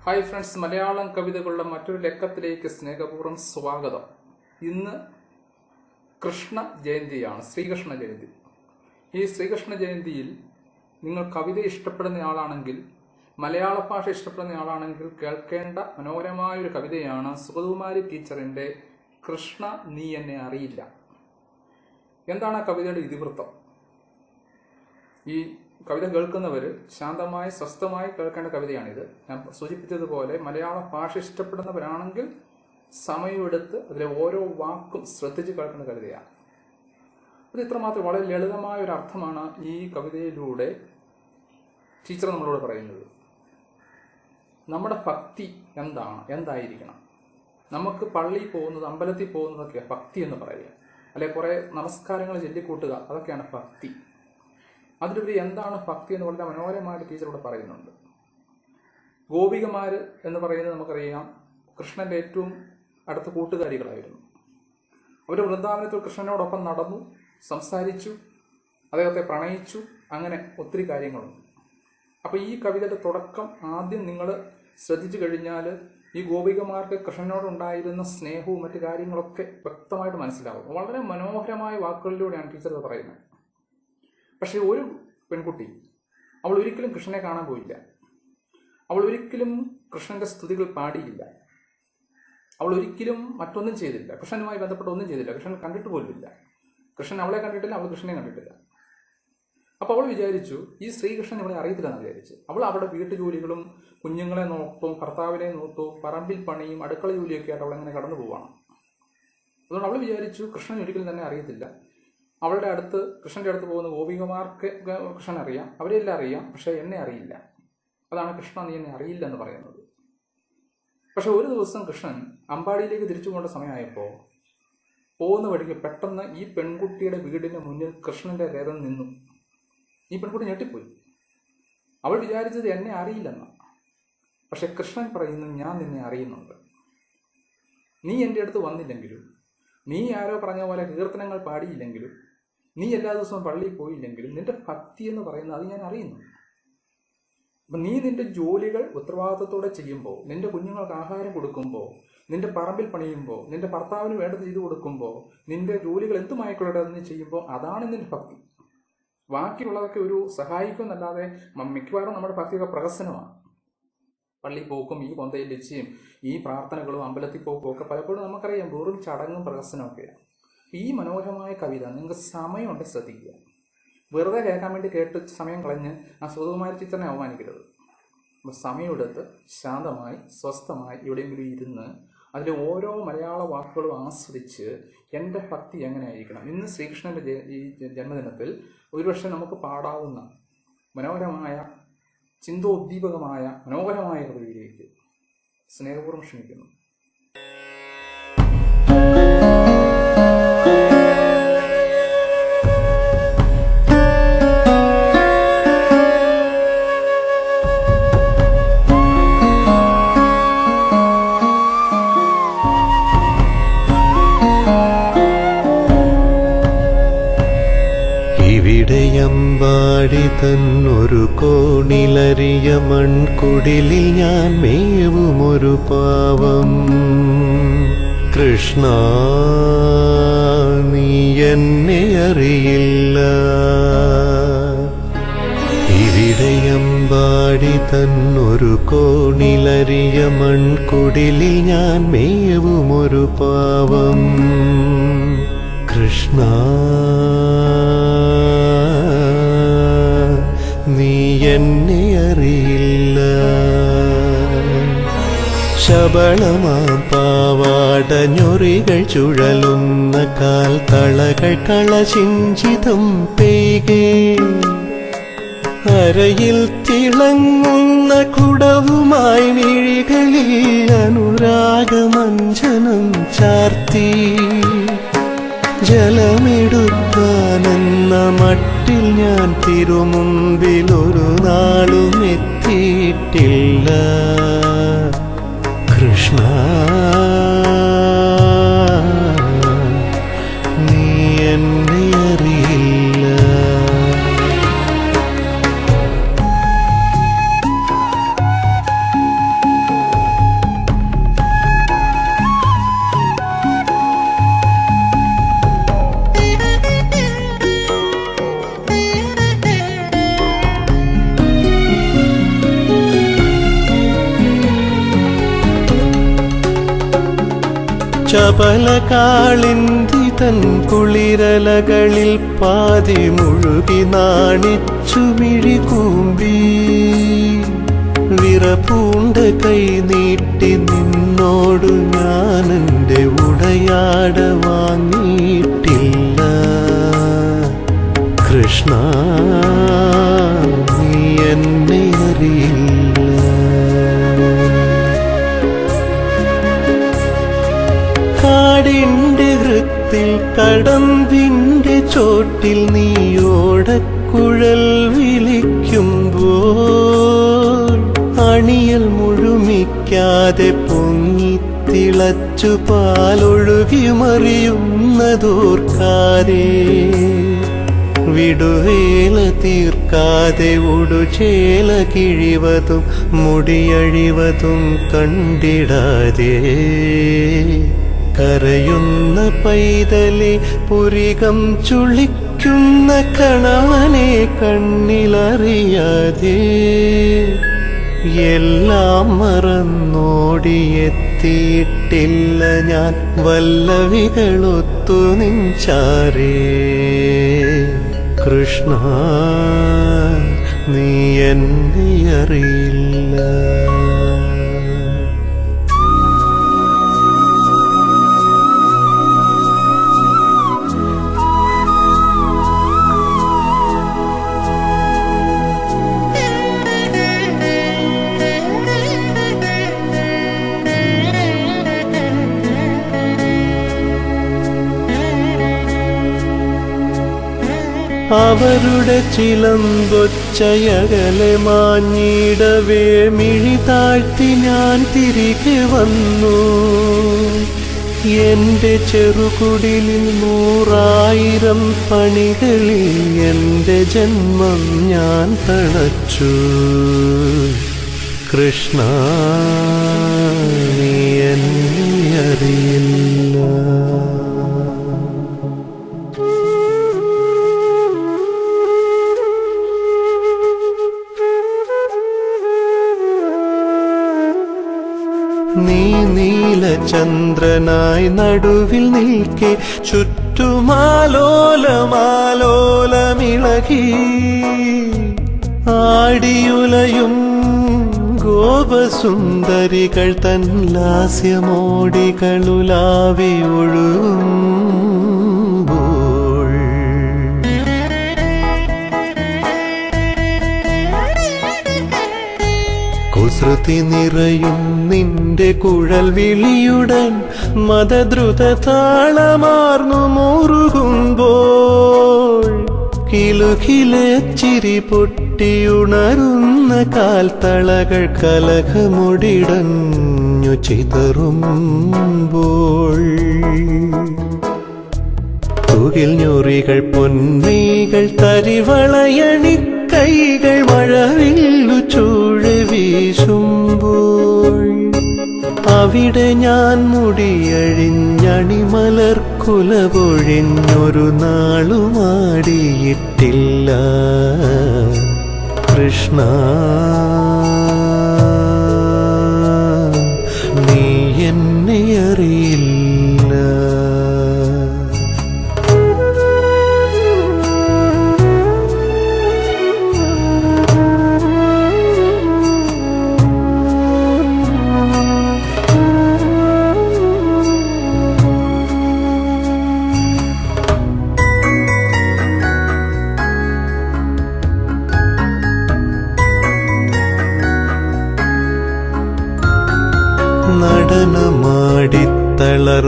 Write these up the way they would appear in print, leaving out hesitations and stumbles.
Hi friends, Malayalam കവിതകളുടെ മറ്റൊരു ലക്കത്തിലേക്ക് സ്നേഹപൂർവ്വം സ്വാഗതം. ഇന്ന് കൃഷ്ണ ജയന്തിയാണ്, ശ്രീകൃഷ്ണ ജയന്തി. ഈ ശ്രീകൃഷ്ണ ജയന്തിയിൽ നിങ്ങൾ കവിത ഇഷ്ടപ്പെടുന്ന ആളാണെങ്കിൽ, മലയാള ഭാഷ ഇഷ്ടപ്പെടുന്ന ആളാണെങ്കിൽ കേൾക്കേണ്ട മനോഹരമായൊരു കവിതയാണ് സുഗതകുമാരി ടീച്ചറിൻ്റെ കൃഷ്ണ നീ എന്നെ അറിയില്ല. എന്താണ് ആ കവിതയുടെ ഇതിവൃത്തം? ഈ കവിത കേൾക്കുന്നവർ ശാന്തമായി സ്വസ്ഥമായി കേൾക്കേണ്ട കവിതയാണിത്. ഞാൻ സൂചിപ്പിച്ചതുപോലെ മലയാള ഭാഷ ഇഷ്ടപ്പെടുന്നവരാണെങ്കിൽ സമയമെടുത്ത് അതിലെ ഓരോ വാക്കും ശ്രദ്ധിച്ച് കേൾക്കേണ്ട കവിതയാണ്. അത് ഇത്രമാത്രം വളരെ ലളിതമായ ഒരു അർത്ഥമാണ് ഈ കവിതയിലൂടെ ടീച്ചർ നമ്മളോട് പറയുന്നത്. നമ്മുടെ ഭക്തി എന്തായിരിക്കണം? നമുക്ക് പള്ളിയിൽ പോകുന്നത്, അമ്പലത്തിൽ പോകുന്നതൊക്കെയാണ് ഭക്തി എന്ന് പറയുക. അല്ലെ കുറേ നമസ്കാരങ്ങൾ ചൊല്ലിക്കൂട്ടുക, അതൊക്കെയാണ് ഭക്തി. അതിലുപരി എന്താണ് ഭക്തി എന്ന് വളരെ മനോഹരമായിട്ട് ടീച്ചറോട് പറയുന്നുണ്ട്. ഗോപികമാർ എന്ന് പറയുന്നത് നമുക്കറിയാം, കൃഷ്ണന്റെ ഏറ്റവും അടുത്ത കൂട്ടുകാരികളായിരുന്നു. അവർ വൃന്ദാവനത്തിൽ കൃഷ്ണനോടൊപ്പം നടന്നു, സംസാരിച്ചു, അദ്ദേഹത്തെ പ്രണയിച്ചു, അങ്ങനെ ഒത്തിരി കാര്യങ്ങളുണ്ട്. അപ്പോൾ ഈ കവിതയുടെ തുടക്കം ആദ്യം നിങ്ങൾ ശ്രദ്ധിച്ചു കഴിഞ്ഞാൽ ഈ ഗോപികമാർക്ക് കൃഷ്ണനോടുണ്ടായിരുന്ന സ്നേഹവും മറ്റു കാര്യങ്ങളൊക്കെ വ്യക്തമായിട്ട് മനസ്സിലാവും. വളരെ മനോഹരമായ വാക്കുകളിലൂടെയാണ് ടീച്ചർ ഇത് പറയുന്നത്. പക്ഷെ ഒരു പെൺകുട്ടി, അവൾ ഒരിക്കലും കൃഷ്ണനെ കാണാൻ പോയില്ല. അവൾ ഒരിക്കലും കൃഷ്ണന്റെ സ്തുതികൾ പാടിയില്ല. അവൾ ഒരിക്കലും മറ്റൊന്നും ചെയ്തില്ല, കൃഷ്ണനുമായി ബന്ധപ്പെട്ട ഒന്നും ചെയ്തില്ല. കൃഷ്ണൻ കണ്ടിട്ട് പോലുമില്ല. കൃഷ്ണൻ അവളെ കണ്ടിട്ടില്ല, അവൾ കൃഷ്ണനെ കണ്ടിട്ടില്ല. അപ്പോൾ അവൾ വിചാരിച്ചു ഈ ശ്രീകൃഷ്ണൻ ഇവിടെ അറിയത്തില്ലെന്ന് വിചാരിച്ചു. അവൾ അവിടെ വീട്ടുജോലികളും കുഞ്ഞുങ്ങളെ നോക്കും, ഭർത്താവിനെ നോക്കും, പറമ്പിൽ പണിയും അടുക്കള ജോലിയൊക്കെ ആയിട്ട് അവളെങ്ങനെ കടന്നു പോവാണ്. അതുകൊണ്ട് അവൾ വിചാരിച്ചു കൃഷ്ണൻ ഒരിക്കലും തന്നെ അറിയത്തില്ല. അവളുടെ അടുത്ത്, കൃഷ്ണന്റെ അടുത്ത് പോകുന്ന ഗോപികമാർക്ക് കൃഷ്ണൻ അറിയാം, അവരെല്ലാം അറിയാം, പക്ഷെ എന്നെ അറിയില്ല. അതാണ് കൃഷ്ണ നീ എന്നെ അറിയില്ല എന്ന് പറയുന്നത്. പക്ഷെ ഒരു ദിവസം കൃഷ്ണൻ അമ്പാടിയിലേക്ക് തിരിച്ചു പോകേണ്ട സമയമായപ്പോൾ പോകുന്ന വഴിക്ക് പെട്ടെന്ന് ഈ പെൺകുട്ടിയുടെ വീടിന് മുന്നിൽ കൃഷ്ണന്റെ രഥം നിന്നു. ഈ പെൺകുട്ടി ഞെട്ടിപ്പോയി. അവൾ വിചാരിച്ചത് എന്നെ അറിയില്ലെന്ന. പക്ഷെ കൃഷ്ണൻ പറയുന്നു ഞാൻ നിന്നെ അറിയുന്നുണ്ട്. നീ എൻ്റെ അടുത്ത് വന്നില്ലെങ്കിലും, നീ ആരോ പറഞ്ഞ പോലെ കീർത്തനങ്ങൾ പാടിയില്ലെങ്കിലും, നീ എല്ലാ ദിവസവും പള്ളിയിൽ പോയില്ലെങ്കിലും, നിന്റെ ഭക്തി എന്ന് പറയുന്നത് അത് ഞാൻ അറിയുന്നു. അപ്പം നീ നിന്റെ ജോലികൾ ഉത്തരവാദിത്തത്തോടെ ചെയ്യുമ്പോൾ, നിന്റെ കുഞ്ഞുങ്ങൾക്ക് ആഹാരം കൊടുക്കുമ്പോൾ, നിന്റെ പറമ്പിൽ പണിയുമ്പോൾ, നിന്റെ ഭർത്താവിന് വേണ്ടത് ചെയ്തു കൊടുക്കുമ്പോൾ, നിന്റെ ജോലികൾ എന്തുമായിക്കൊള്ളട്ടെ എന്ന് ചെയ്യുമ്പോൾ, അതാണ് നിന്റെ ഭക്തി. ബാക്കിയുള്ളതൊക്കെ ഒരു സഹായിക്കുമെന്നല്ലാതെ മിക്കവാറും നമ്മുടെ ഭക്തിയൊക്കെ പ്രഹസനമാണ്. പള്ളി പോക്കും ഈ കൊന്തയിൽ ലക്ഷ്യം ഈ പ്രാർത്ഥനകളും അമ്പലത്തിൽ പോക്കും ഒക്കെ പലപ്പോഴും നമുക്കറിയാം വെറും ചടങ്ങും പ്രഹസനമൊക്കെയാണ്. ഈ മനോഹരമായ കവിത നിങ്ങൾക്ക് സമയമുണ്ട് ശ്രദ്ധിക്കുക. വെറുതെ കേൾക്കാൻ വേണ്ടി കേട്ട് സമയം കളഞ്ഞ് ആ സുഗതകുമാരി ടീച്ചറിനെ അവമാനിക്കരുത്. അപ്പോൾ സമയമെടുത്ത് ശാന്തമായി സ്വസ്ഥമായി എവിടെയെങ്കിലും ഇരുന്ന് അതിലെ ഓരോ മലയാള വാക്കുകളും ആസ്വദിച്ച് എൻ്റെ ഭക്തി എങ്ങനെയായിരിക്കണം. ഇന്ന് ശ്രീകൃഷ്ണൻ്റെ ഈ ജന്മദിനത്തിൽ ഒരുപക്ഷെ നമുക്ക് പാടാവുന്ന മനോഹരമായ ചിന്തോദ്ദീപകമായ മനോഹരമായ കവിതയിലേക്ക് സ്നേഹപൂർവ്വം ക്ഷണിക്കുന്നു. ഇവിടെയമ്പാടി തന്നൊരു കോണിലരിയ മൺകുടിലിൽ ഞാൻ മേവുമൊരു പാവം. കൃഷ്ണ നീ എന്നെ അറിയില്ല. ഇവിടെയമ്പാടി തന്നൊരു കോണിലരിയ മൺകുടിലിൽ ഞാൻ മേവുമൊരു പാവം. കൃഷ്ണ നീ എന്നെ അറിയില്ല. ശബളമാം പാവാടഞ്ഞൊറികൾ ചുഴലുന്ന കാൽത്തളകൾ കളചിഞ്ചിതം പെയ്കേ. അരയിൽ തിളങ്ങുന്ന കുടവുമായി മിഴികളിൽ അനുരാഗമഞ്ജനം ചാർത്തി. ജലമെടുക്കാനെന്ന മട്ടിൽ ഞാൻ തിരുമുമ്പിൽ ഒരു നാളും എത്തിയിട്ടില്ല. കൃഷ്ണ നീ എന്നെ അറിയില്ല. ചപല കാളിന്തി തൻ കുളിരലകളിൽ പാതി മുഴുകി നാണിച്ചു മിഴികൂമ്പി വിറപൂണ്ട കൈ നീട്ടി നിന്നോടു ഞാനെൻ്റെ ഉടയാട വാങ്ങിയിട്ടില്ല. കൃഷ്ണ നീ എന്നെ അറിയില്ല. കാടിൻ്റെ ഹൃത്തിൽ കടമ്പിൻ്റെ ചോട്ടിൽ നീയോടക്കുഴൽ വിളിക്കുമ്പോൾ അണിയൽ മുഴുമിക്കാതെ പൊങ്ങിത്തിളച്ചു പാലൊഴുകി മറിയുന്നതോർക്കാതെ വിടുവേല തീർക്കാതെ ഉടുചേല കിഴിവതും മുടിയഴിവതും കണ്ടിടാതെ കരയുന്ന പൈതലെ പുരികം ചുളിക്കുന്ന കണവനെ കണ്ണിലറിയാതെ എല്ലാം മറന്നോടിയെത്തിയിട്ടില്ല ഞാൻ വല്ലവികളൊത്തു നിൻചാരേ. കൃഷ്ണ നീ എന്നെ അറിയില്ല. അവരുടെ ചിലമ്പൊച്ചയകലെ മാഞ്ഞിടവേ മിഴി താഴ്ത്തി ഞാൻ തിരികെ വന്നു. എൻ്റെ ചെറുകുടിലിൽ 100,000 പണികളിൽ എൻ്റെ ജന്മം ഞാൻ തളച്ചു. കൃഷ്ണ നീ എന്നെ അറിയില്ല. നീ നീലചന്ദ്രനായി നടുവിൽ നിൽക്കെ ചുറ്റുമാലോലമാലോലമിളകി ആടിയുലയും ഗോപസുന്ദരികൾ തൻ ലാസ്യമോടികളുലാവി ഒഴുകുമ്പോൾ കുസൃതി നിറയും നിന്റെ കുഴൽ വിളിയുടൻ മദദ്രുത താളമാർന്നു മുറുകുമ്പോൾ കിലുകിലെ ചിരി പൊട്ടിയുണരുന്ന കാൽത്തളകൾ കലഹമൊടിടഞ്ഞു ചിതറുമ്പോൾ തുകിൽ ഞൊറികൾ പൊന്മീകൾ തരിവളയണി കൈകൾ മഴവില്ലു ചൂഴി വീശുമ്പോൾ അവിടെ ഞാൻ മുടിയഴിഞ്ഞണിമലർക്കുല പൊഴിഞ്ഞൊരു നാളുമാടിയിട്ടില്ല. കൃഷ്ണ നീ എന്നെ അറിയില്ല.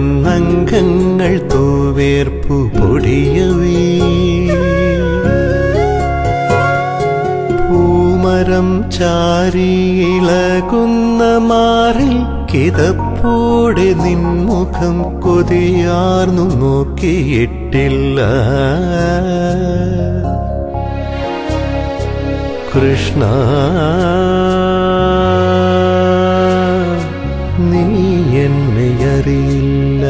നടനമാടിത്തളർന്നംഗങ്ങൾ തൂവേർപ്പു പൊടിയവേ പൂമരം ചാരിയിളകുന്ന മാറിൽ കിതപ്പോടെ നിൻമുഖം കൊതിയാർന്നു നോക്കിയിട്ടില്ല. കൃഷ്ണ നീ എന്നെ അറിയില്ല.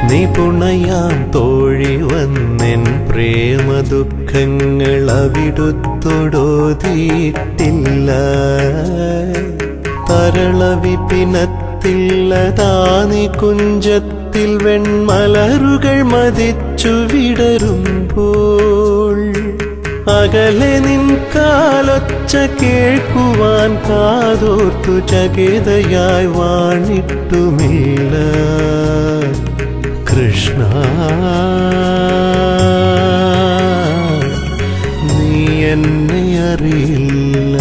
നീ തുണയാം തോഴി വന്നെൻ പ്രേമ ദുഃഖങ്ങൾ അവിടുത്തൊടോതിയിട്ടില്ല. തരള വിപിനത്തില്ലതാനി കുഞ്ചത്തിൽ വെൺമലരുകൾ മതിച്ചു വിടരുമ്പോൾ അകലെ നിൻ കാലൊച്ച കേൾക്കുവാൻ കാതോർത്തു ചകിതയായി വാണിട്ടുമില്ല. കൃഷ്ണ നീ എന്നെ അറിയില്ല.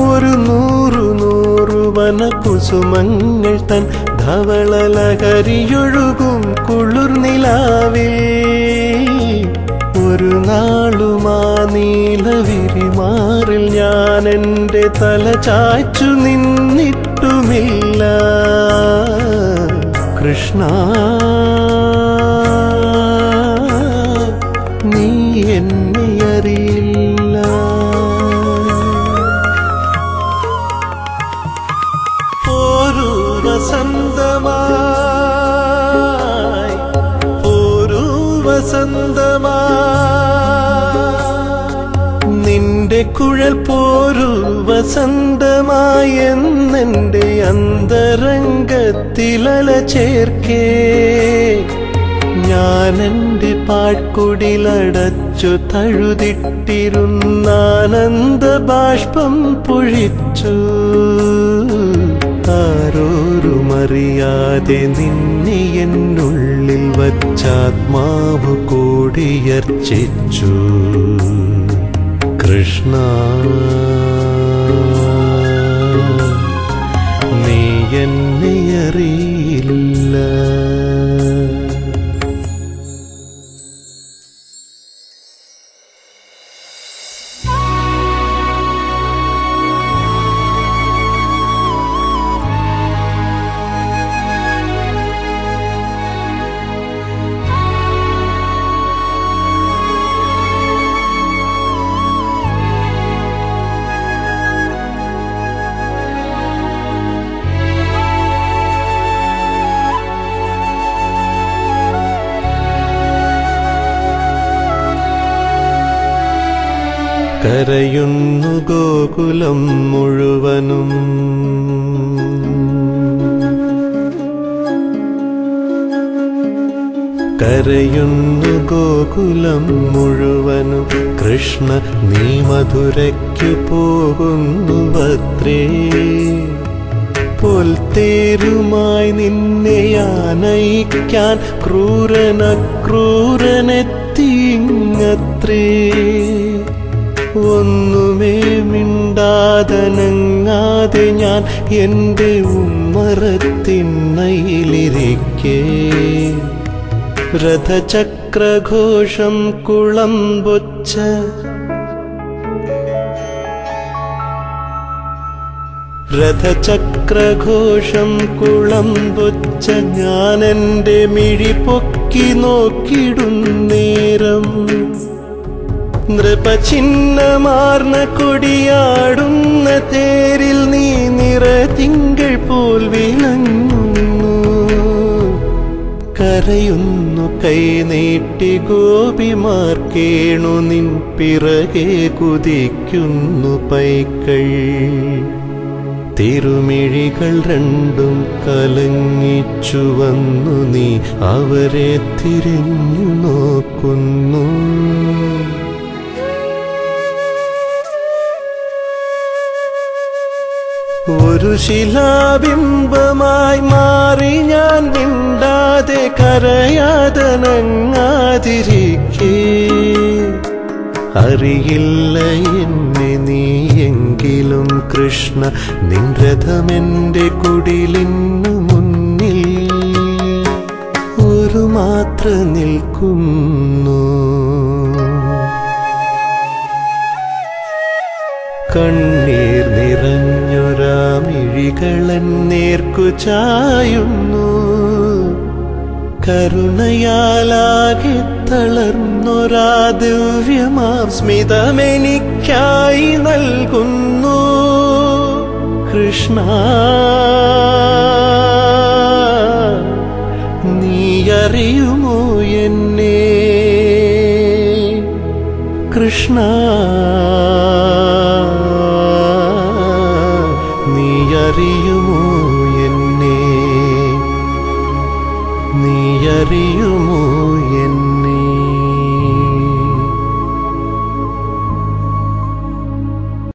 ഒരു നൂറു വനകുസുമങ്ങൾ തൻ ധവളലഹരിയൊഴുകും കുളിർനിലാവിൽ ഒരു നാളുമാ നീലവിരിമാറിൽ ഞാൻ എൻ്റെ തല ചായ്ച്ചു നിന്നിട്ടുമില്ല. കൃഷ്ണ നീ എന്നെ അറിയില്ല. വസന്തമായി ഒരു വസന്തമായി നിന്റെ കുഴൽ പോരു വസന്തമായി എന്നെൻ്റെ അന്തരംഗത്തിലല ചേർക്കേ ഞാനെൻ്റെ പാഴ്ക്കുടിലടച്ചു തഴുതിട്ടിരുന്നാനന്ദ ബാഷ്പം പൊഴിച്ചു. ആരോരുമറിയാതെ നിന്നെ എന്നുള്ളിൽ വച്ചാത്മാവ് കൂടിയർച്ചിച്ചു. കൃഷ്ണ നീ എന്നെ അറിയില്ല. കരയുന്നു ഗോകുലം മുഴുവനും കരയുന്നു ഗോകുലം മുഴുവനും. കൃഷ്ണ നീ മധുരയ്ക്കു പോകുന്നുവത്രേ. പോൽത്തേരുമായി നിന്നെ ആനയിക്കാൻ ക്രൂരനെത്തിങ്ങത്രേ. ഒന്നുമേ മിണ്ടാതനങ്ങാതെ ഞാൻ എൻ്റെ ഉമ്മറത്തിണ്ണയിലിരിക്കേ രഥചക്രഘോഷം കുളമ്പൊച്ച രഥചക്രഘോഷം കുളമ്പൊച്ച ഞാനെൻ്റെ മിഴി പൊക്കി നോക്കിടും നേരം നൃപചിഹ്നമാർന്ന കൊടിയാടുന്ന തേരിൽ നീ നിറതിങ്കൾ പോൽ വിളങ്ങുന്നു. കരയുന്നു കൈനീട്ടി ഗോപിമാർ കേണു നിൻ പിറകെ കുതിക്കുന്നു പൈക്കൾ. തിരുമിഴികൾ രണ്ടും കലങ്ങിച്ചു വന്നു നീ അവരെ തിരിഞ്ഞു നോക്കുന്നു. ഒരു ശിലാബിംബമായി മാറി ഞാൻ മിണ്ടാതെ കരയാതനങ്ങാതിരിക്കേ. അറിയില്ല എന്നെ നീയെങ്കിലും കൃഷ്ണ നിൻ രഥമെൻ്റെ കുടിലിന്നു മുന്നിൽ ഒരു മാത്ര നിൽക്കുന്നു. കണ്ണീർ നിറഞ്ഞ മിഴികളൻ നേർക്കു ചായുന്നു. കരുണയാലാകെ തളർന്നൊരാ ദിവ്യമാം സ്മിതമെനിക്കായി നൽകുന്നു. കൃഷ്ണ, നീ അറിയുമോ എന്നെ? കൃഷ്ണ, നീ അറിയുമോ